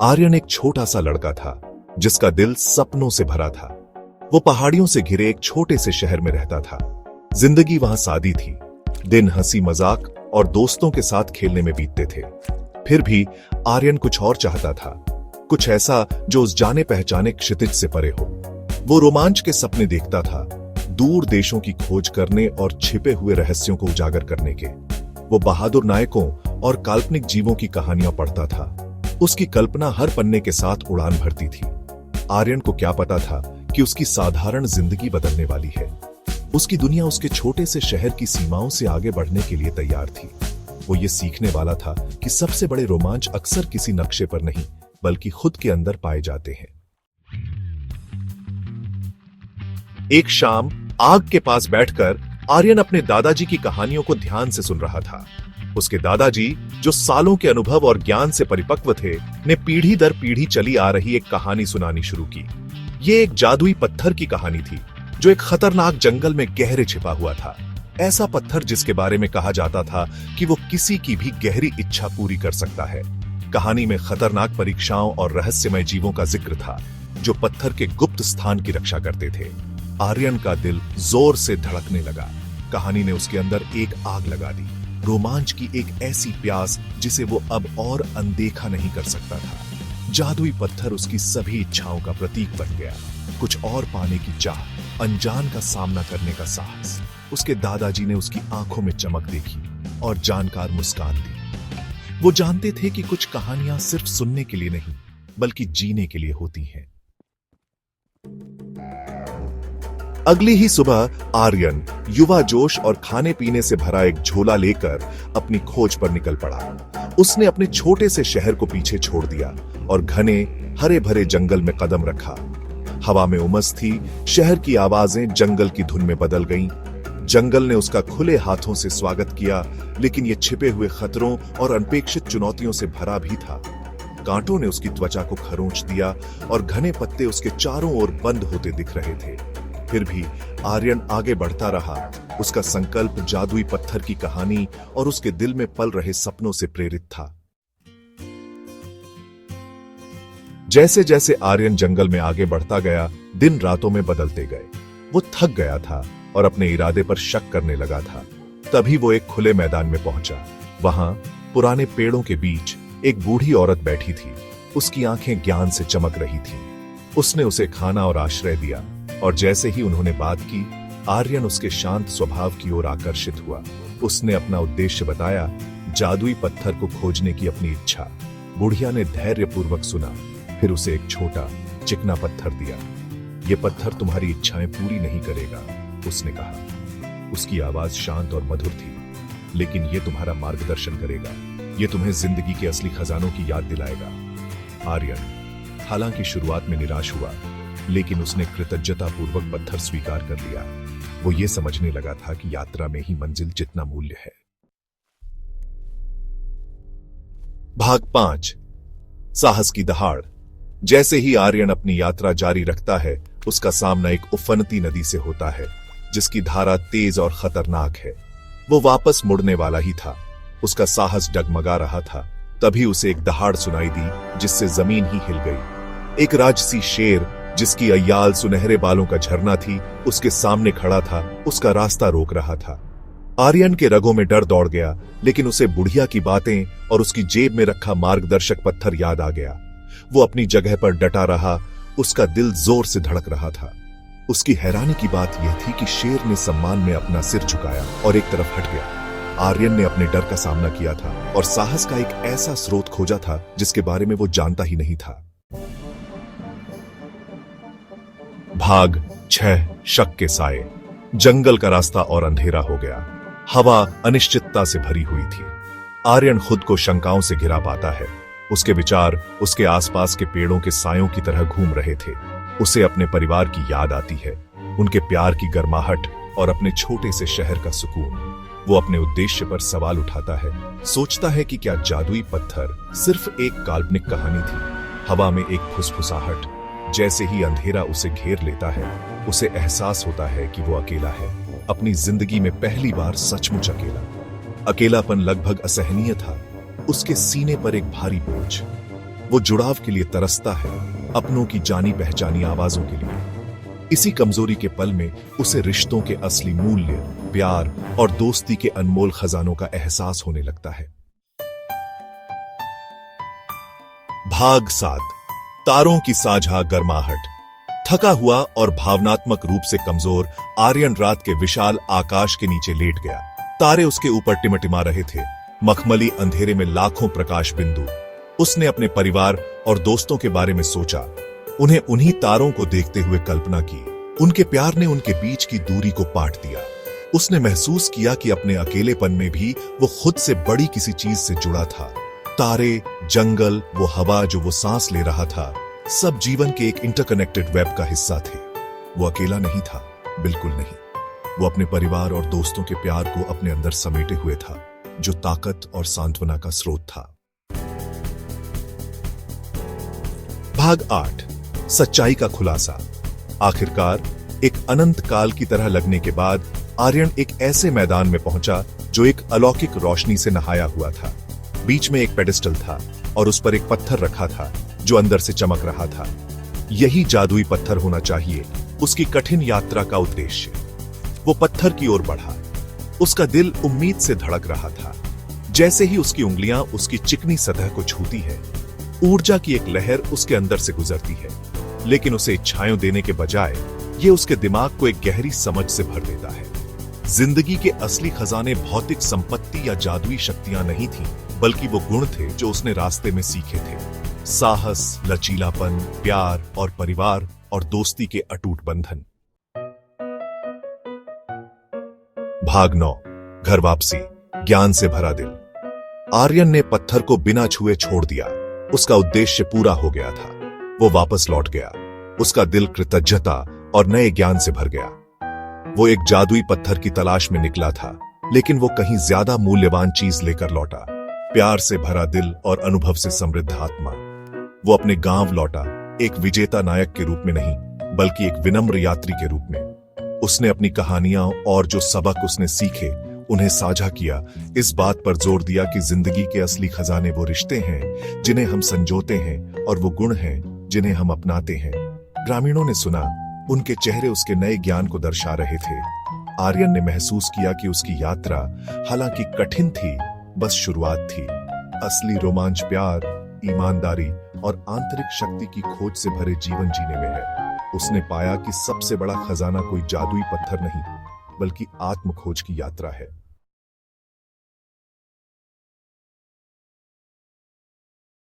आर्यन एक छोटा सा लड़का था जिसका दिल सपनों से भरा था। वो पहाड़ियों से घिरे एक छोटे से शहर में रहता था। जिंदगी वहां सादी थी। दिन हंसी मजाक और दोस्तों के साथ खेलने में बीतते थे। फिर भी आर्यन कुछ और चाहता था, कुछ ऐसा जो उस जाने पहचाने क्षितिज से परे हो। वो रोमांच के सपने देखता था, दूर देशों की खोज करने और छिपे हुए रहस्यों को उजागर करने के। वो बहादुर नायकों और काल्पनिक जीवों की कहानियां पढ़ता था। उसकी कल्पना हर पन्ने के साथ उड़ान भरती थी। आर्यन को क्या पता था कि उसकी साधारण जिंदगी बदलने वाली है। उसकी दुनिया उसके छोटे से शहर की सीमाओं से आगे बढ़ने के लिए तैयार थी। वो ये सीखने वाला था कि सबसे बड़े रोमांच अक्सर किसी नक्शे पर नहीं बल्कि खुद के अंदर पाए जाते हैं। एक शाम आग के पास बैठकर आर्यन अपने दादाजी की कहानियों को ध्यान से सुन रहा था। उसके दादाजी, जो सालों के अनुभव और ज्ञान से परिपक्व थे, ने पीढ़ी दर पीढ़ी चली आ रही एक कहानी सुनानी शुरू की। ये एक जादुई पत्थर की कहानी थी जो एक खतरनाक जंगल में गहरे छिपा हुआ था। ऐसा पत्थर जिसके बारे में कहा जाता था कि वो किसी की भी गहरी इच्छा पूरी कर सकता है। कहानी में खतरनाक परीक्षाओं और रहस्यमय जीवों का जिक्र था जो पत्थर के गुप्त स्थान की रक्षा करते थे। आर्यन का दिल जोर से धड़कने लगा। कहानी ने उसके अंदर एक आग लगा दी, रोमांच की एक ऐसी प्यास जिसे वो अब और अनदेखा नहीं कर सकता था। जादुई पत्थर उसकी सभी इच्छाओं का प्रतीक बन गया। कुछ और पाने की चाह, अनजान का सामना करने का साहस। उसके दादाजी ने उसकी आंखों में चमक देखी और जानकार मुस्कान दी। वो जानते थे कि कुछ कहानियां सिर्फ सुनने के लिए नहीं बल्कि जीने के लिए होती हैं। अगली ही सुबह आर्यन युवा जोश और खाने पीने से भरा एक झोला लेकर अपनी खोज पर निकल पड़ा। उसने अपने छोटे से शहर को पीछे छोड़ दिया और घने हरे भरे जंगल में कदम रखा। हवा में उमस थी, शहर की आवाजें जंगल की धुन में बदल गईं। जंगल ने उसका खुले हाथों से स्वागत किया, लेकिन यह छिपे हुए खतरों और अनपेक्षित चुनौतियों से भरा भी था। कांटों ने उसकी त्वचा को खरोंच दिया और घने पत्ते उसके चारों ओर बंद होते दिख रहे थे। फिर भी आर्यन आगे बढ़ता रहा। उसका संकल्प जादुई पत्थर की कहानी और उसके दिल में पल रहे सपनों से प्रेरित था। जैसे जैसे आर्यन जंगल में आगे बढ़ता गया, दिन रातों में बदलते गए। वो थक गया था और अपने इरादे पर शक करने लगा था। तभी वो एक खुले मैदान में पहुंचा। वहां पुराने पेड़ों के बीच एक बूढ़ी औरत बैठी थी। उसकी आंखें ज्ञान से चमक रही थीं। उसने उसे खाना और आश्रय दिया और जैसे ही उन्होंने बात की, आर्यन उसके शांत स्वभाव की ओर आकर्षित हुआ। उसने अपना उद्देश्य बताया, जादुई पत्थर को खोजने की अपनी इच्छा। बुढ़िया ने धैर्यपूर्वक सुना, फिर उसे एक छोटा चिकना पत्थर दिया। यह पत्थर तुम्हारी इच्छाएं पूरी नहीं करेगा, उसने कहा। उसकी आवाज शांत और मधुर थी, लेकिन यह तुम्हारा मार्गदर्शन करेगा। यह तुम्हें जिंदगी के असली खजानों की याद दिलाएगा। आर्यन हालांकि शुरुआत में निराश हुआ, लेकिन उसने कृतज्ञतापूर्वक पत्थर स्वीकार कर लिया। वो ये समझने लगा था कि यात्रा में ही मंजिल जितना मूल्य है। भाग 5, साहस की दहाड़। जैसे ही आर्यन अपनी यात्रा जारी रखता है, उसका सामना एक उफनती नदी से होता है जिसकी धारा तेज और खतरनाक है। वो वापस मुड़ने वाला ही था। उसका साहस डगमगा रहा था। तभी उसे एक दहाड़ सुनाई दी जिससे जमीन ही हिल गई। एक राजसी शेर जिसकी अय्याल सुनहरे बालों का झरना थी, उसके सामने खड़ा था, उसका रास्ता रोक रहा था। आर्यन के रगों में डर दौड़ गया, लेकिन उसे बुढ़िया की बातें और उसकी जेब में रखा मार्गदर्शक पत्थर याद आ गया। वो अपनी जगह पर डटा रहा। उसका दिल जोर से धड़क रहा था। उसकी हैरानी की बात यह थी कि शेर ने सम्मान में अपना सिर झुकाया और एक तरफ हट गया। आर्यन ने अपने डर का सामना किया था और साहस का एक ऐसा स्रोत खोजा था जिसके बारे में वो जानता ही नहीं था। भाग 6, शक के साए। जंगल का रास्ता और अंधेरा हो गया। हवा अनिश्चितता से भरी हुई थी। आर्यन खुद को शंकाओं से घिरा पाता है। उसके विचार उसके आसपास के पेड़ों के सायों की तरह घूम रहे थे। उसे अपने परिवार की याद आती है, उनके प्यार की गर्माहट और अपने छोटे से शहर का सुकून। वो अपने उद्देश्य पर सवाल उठाता है, सोचता है कि क्या जादुई पत्थर सिर्फ एक काल्पनिक कहानी थी। हवा में एक फुसफुसाहट। जैसे ही अंधेरा उसे घेर लेता है, उसे एहसास होता है कि वो अकेला है। अपनी जिंदगी में पहली बार सचमुच अकेला। अकेलापन लगभग असहनीय था। उसके सीने पर एक भारी बोझ। वो जुड़ाव के लिए तरसता है, अपनों की जानी पहचानी आवाजों के लिए। इसी कमजोरी के पल में उसे रिश्तों के असली मूल्य, प्यार और दोस्ती के अनमोल खजानों का एहसास होने लगता है। भाग 7। तारों की साझा गर्माहट। थका हुआ और भावनात्मक रूप से कमजोर आर्यन रात के विशाल आकाश के नीचे लेट गया। तारे उसके ऊपर टिमटिमा रहे थे, मखमली अंधेरे में लाखों प्रकाश बिंदु। उसने अपने परिवार और दोस्तों के बारे में सोचा, उन्हें उन्हीं तारों को देखते हुए कल्पना की। उनके प्यार ने उनके बीच की दूरी को पाट दिया। उसने महसूस किया कि अपने अकेलेपन में भी वो खुद से बड़ी किसी चीज से जुड़ा था। तारे, जंगल, वो हवा जो वो सांस ले रहा था, सब जीवन के एक इंटरकनेक्टेड वेब का हिस्सा थे। वो अकेला नहीं था, बिल्कुल नहीं। वो अपने परिवार और दोस्तों के प्यार को अपने अंदर समेटे हुए था, जो ताकत और सांत्वना का स्रोत था। भाग 8। सच्चाई का खुलासा। आखिरकार एक अनंत काल की तरह लगने के बाद आर्यन एक ऐसे मैदान में पहुंचा जो एक अलौकिक रोशनी से नहाया हुआ था। बीच में एक पेडिस्टल था और उस पर एक पत्थर रखा था जो अंदर से चमक रहा था। यही जादुई पत्थर होना चाहिए उसकी कठिन यात्रा का उद्देश्य। वो पत्थर की ओर बढ़ा। उसका दिल उम्मीद से धड़क रहा था। जैसे ही उसकी उंगलियां उसकी चिकनी सतह को छूती है, ऊर्जा की एक लहर उसके अंदर से गुजरती है। लेकिन उसे इच्छाएं देने के बजाय ये उसके दिमाग को एक गहरी समझ से भर देता है। जिंदगी के असली खजाने भौतिक संपत्ति या जादुई शक्तियां नहीं थीं, बल्कि वो गुण थे जो उसने रास्ते में सीखे थे। साहस, लचीलापन, प्यार और परिवार और दोस्ती के अटूट बंधन। भाग 9। घर वापसी। ज्ञान से भरा दिल। आर्यन ने पत्थर को बिना छुए छोड़ दिया। उसका उद्देश्य पूरा हो गया था। वो वापस लौट गया। उसका दिल कृतज्ञता और नए ज्ञान से भर गया। वो एक जादुई पत्थर की तलाश में निकला था, लेकिन वो कहीं ज्यादा मूल्यवान चीज लेकर लौटा। प्यार से भरा दिल और अनुभव से समृद्ध आत्मा। वो अपने गांव लौटा, एक विजेता नायक के रूप में नहीं, बल्कि एक विनम्र यात्री के रूप में। उसने अपनी कहानियां और जो सबक उसने सीखे उन्हें साझा किया, इस बात पर जोर दिया कि जिंदगी के असली खजाने वो रिश्ते हैं जिन्हें हम संजोते हैं और वो गुण हैं जिन्हें हम अपनाते हैं। ग्रामीणों ने सुना, उनके चेहरे उसके नए ज्ञान को दर्शा रहे थे। आर्यन ने महसूस किया कि उसकी यात्रा हालांकि कठिन थी, बस शुरुआत थी। असली रोमांच प्यार, ईमानदारी और आंतरिक शक्ति की खोज से भरे जीवन जीने में है। उसने पाया कि सबसे बड़ा खजाना कोई जादुई पत्थर नहीं, बल्कि आत्म खोज की यात्रा है।